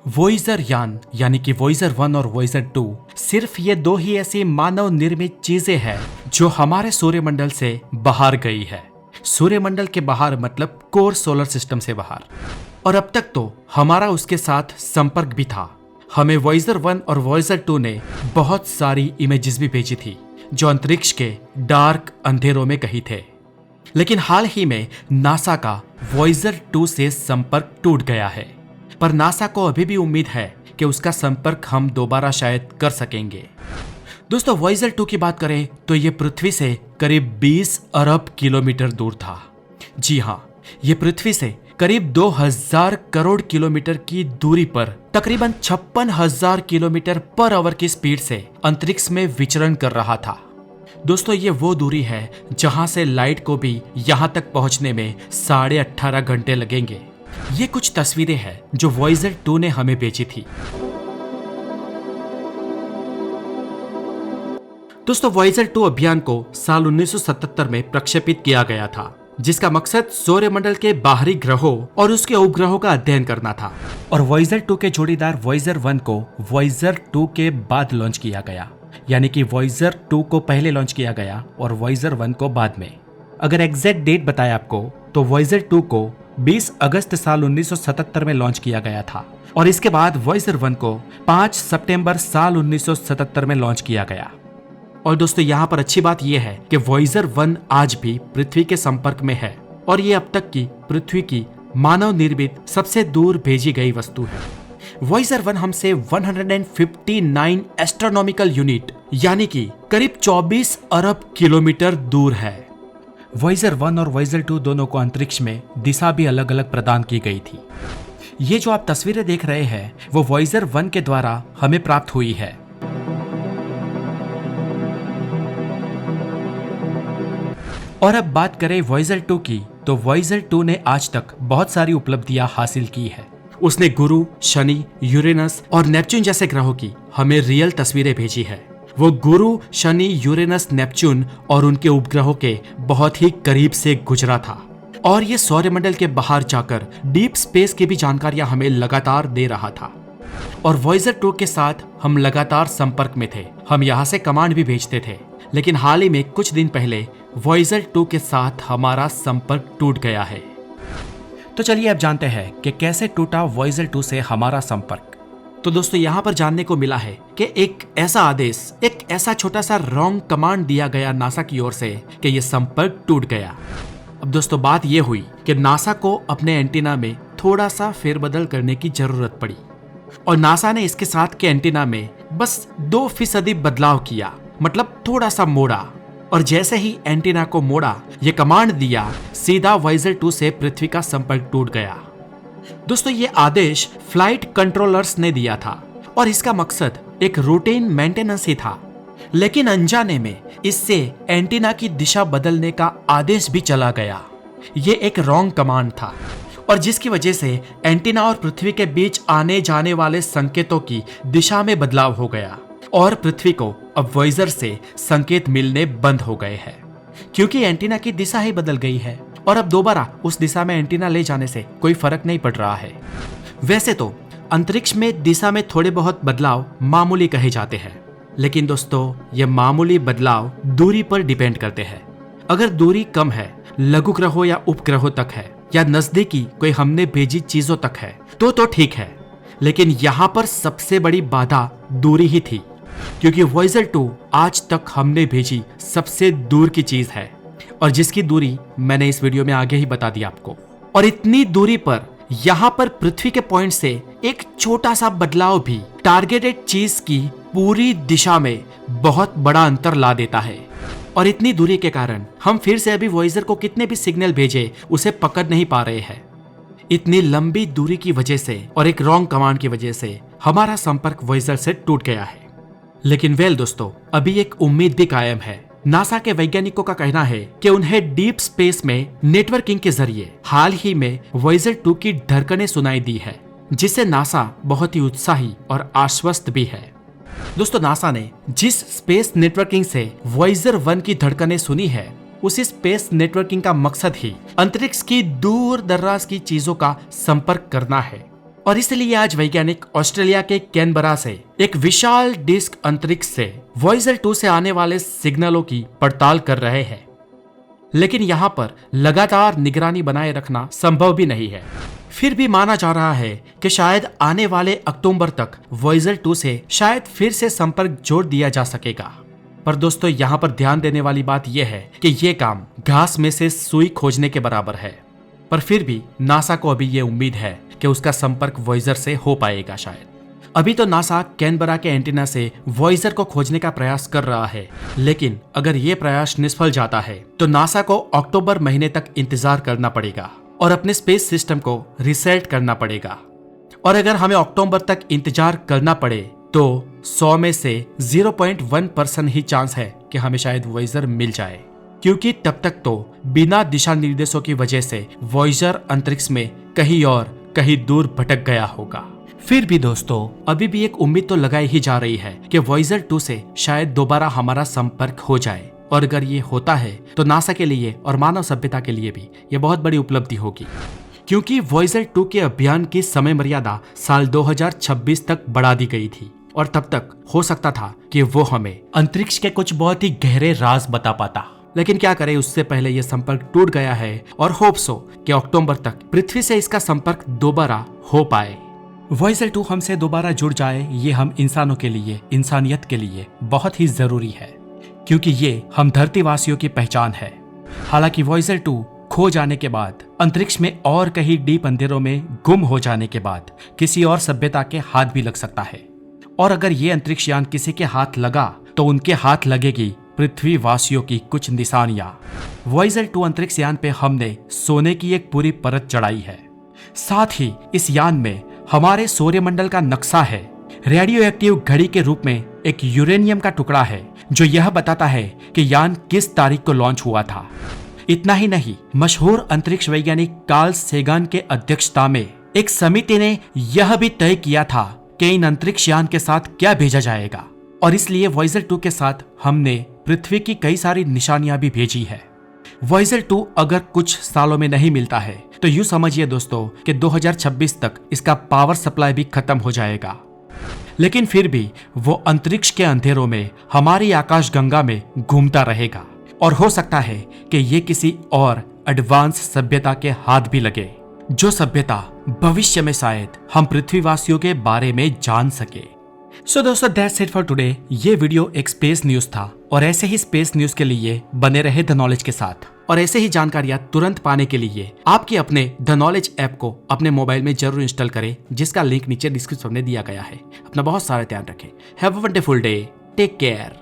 Voyager यान यानी कि वॉयेजर 1 और वॉयेजर 2 सिर्फ ये दो ही ऐसी मानव निर्मित चीजें हैं जो हमारे सूर्यमंडल से बाहर गई है। सूर्यमंडल के बाहर मतलब कोर सोलर सिस्टम से बाहर। और अब तक तो हमारा उसके साथ संपर्क भी था। हमें वॉयेजर 1 और वॉयेजर 2 ने बहुत सारी इमेजेस भी भेजी थी जो अंतरिक्ष के डार्क अंधेरों में कहीं थे। लेकिन हाल ही में नासा का वॉयेजर 2 से संपर्क टूट गया है, पर नासा को अभी भी उम्मीद है कि उसका संपर्क हम दोबारा शायद कर सकेंगे। दोस्तों, वॉयेजर 2 की बात करें तो यह पृथ्वी से करीब 20 अरब किलोमीटर दूर था। जी हाँ, यह पृथ्वी से करीब 2000 करोड़ किलोमीटर की दूरी पर तकरीबन 56,000 किलोमीटर पर आवर की स्पीड से अंतरिक्ष में विचरण कर रहा था। दोस्तों, ये वो दूरी है जहां से लाइट को भी यहां तक पहुंचने में 18.5 घंटे लगेंगे। ये कुछ तस्वीरें हैं जो वॉयेजर 2 ने हमें भेजी थी। दोस्तों, वॉयेजर 2 अभियान को साल 1977 में प्रक्षेपित किया गया था, जिसका मकसद सौरमंडल के बाहरी ग्रहों और उसके उपग्रहों का अध्ययन करना था। और वॉयेजर 2 के जोड़ीदार वॉयेजर 1 को वॉयेजर 2 के बाद लॉन्च किया गया, यानी कि वॉयेजर 2 को पहले लॉन्च किया गया और वॉयेजर 1 को बाद में। अगर एग्जैक्ट डेट बताए आपको तो वॉयेजर 2 को 20 अगस्त साल 1977 में लॉन्च किया गया था और इसके बाद वॉयेजर 1 को 5 सितंबर साल 1977 में लॉन्च किया गया। और दोस्तों, यहाँ पर अच्छी बात यह है कि वॉयेजर 1 आज भी पृथ्वी के संपर्क में है और ये अब तक की पृथ्वी की मानव निर्मित सबसे दूर भेजी गई वस्तु है। वॉयेजर 1 हमसे 159 एस्ट्रोनॉमिकल यूनिट यानी कि करीब 24 अरब किलोमीटर दूर है। वॉयेजर 1 और वॉयेजर 2 दोनों को अंतरिक्ष में दिशा भी अलग अलग प्रदान की गई थी। ये जो आप तस्वीरें देख रहे हैं वो वॉयेजर 1 के द्वारा हमें प्राप्त हुई है। और अब बात करें वॉयेजर 2 की, तो वॉयेजर 2 ने आज तक बहुत सारी उपलब्धियां हासिल की है। उसने गुरु, शनि, यूरेनस और नेपच्यून जैसे ग्रहों की हमें रियल तस्वीरें भेजी है। वो गुरु, शनि, यूरेनस, नेपच्यून और उनके उपग्रहों के बहुत ही करीब से गुजरा था और ये सौरमंडल के बाहर जाकर डीप स्पेस की भी जानकारियां हमें लगातार दे रहा था। और वॉयेजर 2 के साथ हम लगातार संपर्क में थे। हम यहाँ से कमांड भी भेजते थे, लेकिन हाल ही में कुछ दिन पहले वॉयेजर 2 के साथ हमारा संपर्क टूट गया है। तो चलिए अब जानते हैं कि कैसे टूटा वॉयेजर 2 से हमारा संपर्क। तो दोस्तों, यहाँ पर जानने को मिला है कि एक ऐसा आदेश, एक ऐसा छोटा सा रॉन्ग कमांड दिया गया नासा की ओर से कि ये संपर्क टूट गया। अब दोस्तों, बात ये हुई कि नासा को अपने एंटीना में थोड़ा सा फेरबदल करने की जरूरत पड़ी और नासा ने इसके साथ के एंटीना में बस 2% बदलाव किया, मतलब थोड़ा सा मोड़ा। और जैसे ही एंटीना को मोड़ा, ये कमांड दिया, सीधा वॉयेजर 2 से पृथ्वी का संपर्क टूट गया। दोस्तों, ये आदेश फ्लाइट कंट्रोलर्स ने दिया था और इसका मकसद एक रूटीन मेंटेनेंस ही था, लेकिन अनजाने में इससे एंटीना की दिशा बदलने का आदेश भी चला गया। ये एक रॉन्ग कमांड था और जिसकी वजह से एंटीना और पृथ्वी के बीच आने जाने वाले संकेतों की दिशा में बदलाव हो गया और पृथ्वी को अब वॉयेजर से संकेत मिलने बंद हो गए हैं, क्योंकि एंटीना की दिशा ही बदल गई है और अब दोबारा उस दिशा में एंटीना ले जाने से कोई फर्क नहीं पड़ रहा है। वैसे तो अंतरिक्ष में दिशा में थोड़े बहुत बदलाव मामूली कहे जाते हैं, लेकिन दोस्तों, ये मामूली बदलाव दूरी पर डिपेंड करते हैं। अगर दूरी कम है, लघु ग्रहों या उपग्रहों तक है या नजदीकी कोई हमने भेजी चीजों तक है तो ठीक है, लेकिन यहाँ पर सबसे बड़ी बाधा दूरी ही थी, क्योंकि वॉयेजर 2 आज तक हमने भेजी सबसे दूर की चीज है और जिसकी दूरी मैंने इस वीडियो में आगे ही बता दी आपको। और इतनी दूरी पर यहाँ पर पृथ्वी के पॉइंट से एक छोटा सा बदलाव भी टारगेटेड चीज की पूरी दिशा में बहुत बड़ा अंतर ला देता है। और इतनी दूरी के कारण हम फिर से अभी वॉयेजर को कितने भी सिग्नल भेजे उसे पकड़ नहीं पा रहे हैं। इतनी लंबी दूरी की वजह से और एक रॉन्ग कमांड की वजह से हमारा संपर्क वॉयेजर से टूट गया है। लेकिन दोस्तों, अभी एक उम्मीद भी कायम है। नासा के वैज्ञानिकों का कहना है कि उन्हें डीप स्पेस में नेटवर्किंग के जरिए हाल ही में वॉयेजर 2 की धड़कनें सुनाई दी है, जिससे नासा बहुत ही उत्साही और आश्वस्त भी है। दोस्तों, नासा ने जिस स्पेस नेटवर्किंग से वॉयेजर 1 की धड़कनें सुनी है, उसी स्पेस नेटवर्किंग का मकसद ही अंतरिक्ष की दूर दराज की चीजों का संपर्क करना है। और इसलिए आज वैज्ञानिक ऑस्ट्रेलिया के कैनबरा से एक विशाल डिस्क अंतरिक्ष से वॉयेजर 2 से आने वाले सिग्नलों की पड़ताल कर रहे हैं। लेकिन यहाँ पर लगातार निगरानी बनाए रखना संभव भी नहीं है। फिर भी माना जा रहा है कि शायद आने वाले अक्टूबर तक वॉयेजर 2 से शायद फिर से संपर्क जोड़ दिया जा सकेगा। पर दोस्तों यहाँ पर ध्यान देने वाली बात यह है कि ये काम घास में से सुई खोजने के बराबर है। पर फिर भी नासा को अभी ये उम्मीद है कि उसका संपर्क वॉयेजर से हो पाएगा। शायद अभी तो नासा कैनबरा के एंटीना से वॉयेजर को खोजने का प्रयास कर रहा है, लेकिन अगर ये प्रयास निष्फल जाता है तो नासा को अक्टूबर महीने तक इंतजार करना पड़ेगा और अपने स्पेस सिस्टम को रिसेट करना पड़ेगा। और अगर हमें अक्टूबर तक इंतजार करना पड़े तो 100 में से 0.1% ही चांस है कि हमें शायद वॉयेजर मिल जाए, क्योंकि तब तक तो बिना दिशा निर्देशों की वजह से वॉयेजर अंतरिक्ष में कहीं दूर भटक गया होगा। फिर भी दोस्तों अभी भी एक उम्मीद तो लगाई ही जा रही है कि वॉयेजर 2 से शायद दोबारा हमारा संपर्क हो जाए। और अगर ये होता है तो नासा के लिए और मानव सभ्यता के लिए भी ये बहुत बड़ी उपलब्धि होगी, क्योंकि वॉयेजर 2 के अभियान की समय मर्यादा साल 2026 तक बढ़ा दी गई थी और तब तक हो सकता था कि वो हमें अंतरिक्ष के कुछ बहुत ही गहरे राज बता पाता। लेकिन क्या करें, उससे पहले ये संपर्क टूट गया है और होप सो कि अक्टूबर तक पृथ्वी से इसका संपर्क दोबारा हो पाए। वॉयेजर 2 हमसे दोबारा जुड़ जाए, ये हम इंसानों के लिए, इंसानियत के लिए बहुत ही जरूरी है, क्योंकि ये हम धरतीवासियों की पहचान है। हालांकि वॉयेजर 2 खो जाने के बाद, अंतरिक्ष में और कहीं डीप अंधेरों में गुम हो जाने के बाद किसी और सभ्यता के हाथ भी लग सकता है। और अगर ये अंतरिक्ष यान किसी के हाथ लगा तो उनके हाथ लगेगी पृथ्वी वासियों की कुछ निशानियां। वॉयेजर 2 अंतरिक्ष यान पे हमने सोने की एक पूरी परत चढ़ाई है। साथ ही इस यान में हमारे सौरमंडल का नक्शा है। रेडियो एक्टिव घड़ी के रूप में एक यूरेनियम का टुकड़ा है जो यह बताता है कि यान किस तारीख को लॉन्च हुआ था। इतना ही नहीं, मशहूर अंतरिक्ष वैज्ञानिक कार्ल सेगान के अध्यक्षता में एक समिति ने यह भी तय किया था कि इन अंतरिक्ष यान के साथ क्या भेजा जाएगा। और इसलिए वॉयेजर 2 के साथ हमने पृथ्वी की कई सारी निशानियां भी भेजी है। वॉयेजर 2 अगर कुछ सालों में नहीं मिलता है तो यूं समझिए दोस्तों कि 2026 तक इसका पावर सप्लाई भी खत्म हो जाएगा। लेकिन फिर भी वो अंतरिक्ष के अंधेरों में हमारी आकाशगंगा में घूमता रहेगा और हो सकता है कि ये किसी और एडवांस सभ्यता के हाथ भी लगे, जो सभ्यता भविष्य में शायद हम पृथ्वीवासियों के बारे में जान सके। सो दोस्तों दैट्स इट फॉर टुडे। ये वीडियो एक स्पेस न्यूज था और ऐसे ही स्पेस न्यूज के लिए बने रहे द नॉलेज के साथ। और ऐसे ही जानकारियां तुरंत पाने के लिए आपके अपने द नॉलेज ऐप को अपने मोबाइल में जरूर इंस्टॉल करें, जिसका लिंक नीचे डिस्क्रिप्शन में दिया गया है। अपना बहुत सारा ध्यान रखें। Have a wonderful day, take care.